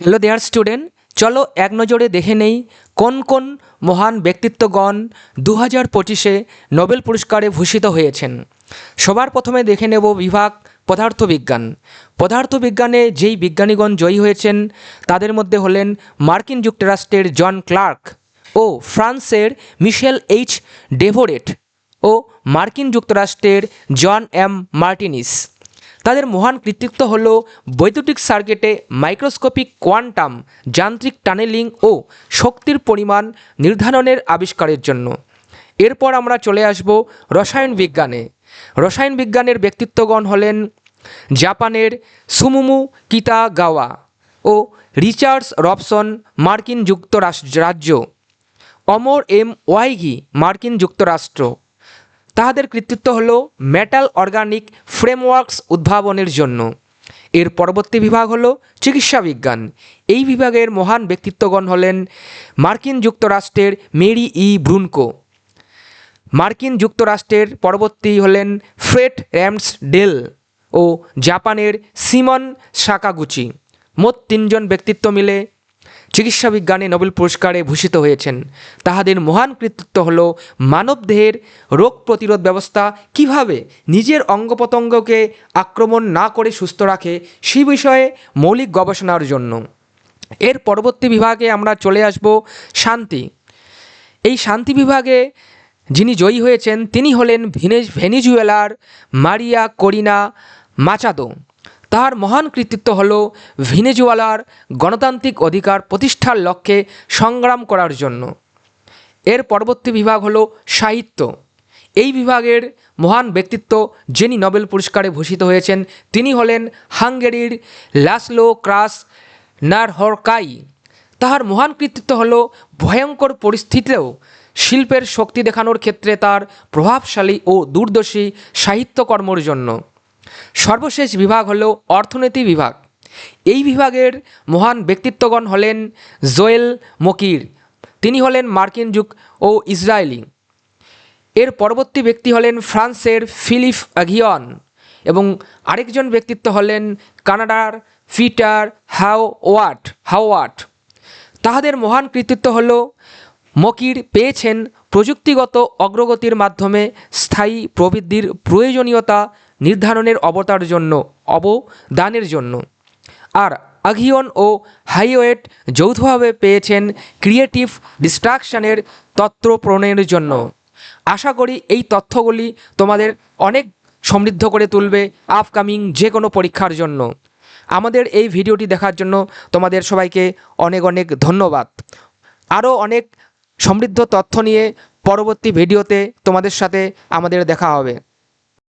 Hello দেয়ার student, চলো এক নজরে দেখে নেই কোন কোন মহান ব্যক্তিত্বগণ 2025-এ নোবেল পুরস্কারে ভূষিত হয়েছেন। সবার প্রথমে দেখে নেব বিভাগ পদার্থবিজ্ঞান। পদার্থবিজ্ঞানে যেই বিজ্ঞানীগণ জয়ী হয়েছেন তাদের মধ্যে হলেন মার্কিন যুক্তরাষ্ট্রের জন ক্লার্ক ও ফ্রান্সের মিশেল এইচ ডেভোরেট ও মার্কিন যুক্তরাষ্ট্রের জন এম মার্টিনিস। তাদের মহান কৃতিত্ব হল বৈদ্যুতিক সার্কিটে মাইক্রোস্কোপিক কোয়ান্টাম যান্ত্রিক টানেলিং ও শক্তির পরিমাণ নির্ধারণের আবিষ্কারের জন্য। এরপর আমরা চলে আসব রসায়ন বিজ্ঞানে। রসায়ন বিজ্ঞানের ব্যক্তিত্বগণ হলেন জাপানের সুমুমু কিতাগাওয়া ও রিচার্ডস রবসন মার্কিন যুক্তরাজ্য, অমর এম ওয়াইগি মার্কিন যুক্তরাষ্ট্র। তাহাদের কৃতিত্ব হল মেটাল অর্গানিক ফ্রেমওয়ার্কস উদ্ভাবনের জন্য। এর পরবর্তী বিভাগ হলো চিকিৎসা বিজ্ঞান। এই বিভাগের মহান ব্যক্তিত্বগণ হলেন মার্কিন যুক্তরাষ্ট্রের মেরি ই ব্রুনকো। মার্কিন যুক্তরাষ্ট্রের পরবর্তী হলেন ফ্রেড র্যামসডেল ও জাপানের সিমন সাকাগুচি। মোট তিনজন ব্যক্তিত্ব মিলে চিকিৎসা বিজ্ঞানে নোবেল পুরস্কারে ভূষিত হয়েছেন। তাহাদের মহান কৃতিত্ব হল মানবদেহের রোগ প্রতিরোধ ব্যবস্থা কিভাবে নিজের অঙ্গ প্রত্যঙ্গকে আক্রমণ না করে সুস্থ রাখে সেই বিষয়ে মৌলিক গবেষণার জন্য। এর পরবর্তী বিভাগে আমরা চলে আসব শান্তি। এই শান্তি বিভাগে যিনি জয়ী হয়েছেন তিনি হলেন ভেনেজুয়েলার মারিয়া করিনা মাচাদো। তার মহান কৃতিত্ব হল ভেনেজুয়েলার গণতান্ত্রিক অধিকার প্রতিষ্ঠার লক্ষ্যে সংগ্রাম করার জন্য। এর পরবর্তী বিভাগ হলো সাহিত্য। এই বিভাগের মহান ব্যক্তিত্ব যিনি নোবেল পুরস্কারে ভূষিত হয়েছেন তিনি হলেন হাঙ্গেরির লাসলো ক্রাস নারহরকাই। তাহার মহান কৃতিত্ব হল ভয়ঙ্কর পরিস্থিতিতেও শিল্পের শক্তি দেখানোর ক্ষেত্রে তার প্রভাবশালী ও দূরদর্শী সাহিত্যকর্মের জন্য। সর্বশেষ বিভাগ হল অর্থনীতি বিভাগ। এই বিভাগের মহান ব্যক্তিত্বগণ হলেন জোয়েল মকির, তিনি হলেন মার্কিন ও ইসরায়েলি। এর পরবর্তী ব্যক্তি হলেন ফ্রান্সের ফিলিপ আগিয়ন এবং আরেকজন ব্যক্তিত্ব হলেন কানাডার পিটার হাওয়ার্ড। তাহাদের মহান কৃতিত্ব হল মকির পেয়েছেন প্রযুক্তিগত অগ্রগতির মাধ্যমে স্থায়ী প্রবৃদ্ধির প্রয়োজনীয়তা নির্ধারণের অবদানের জন্য, আর আগিয়ন ও হাইওয়েট যৌথভাবে পেয়েছেন ক্রিয়েটিভ ডিস্ট্রাকশনের তত্ত্ব প্রণয়নের জন্য। আশা করি এই তথ্যগুলি তোমাদের অনেক সমৃদ্ধ করে তুলবে আপকামিং যে কোনো পরীক্ষার জন্য। আমাদের এই ভিডিওটি দেখার জন্য তোমাদের সবাইকে অনেক অনেক ধন্যবাদ। আরও অনেক সমৃদ্ধ তথ্য নিয়ে পরবর্তী ভিডিওতে তোমাদের সাথে আমাদের দেখা হবে।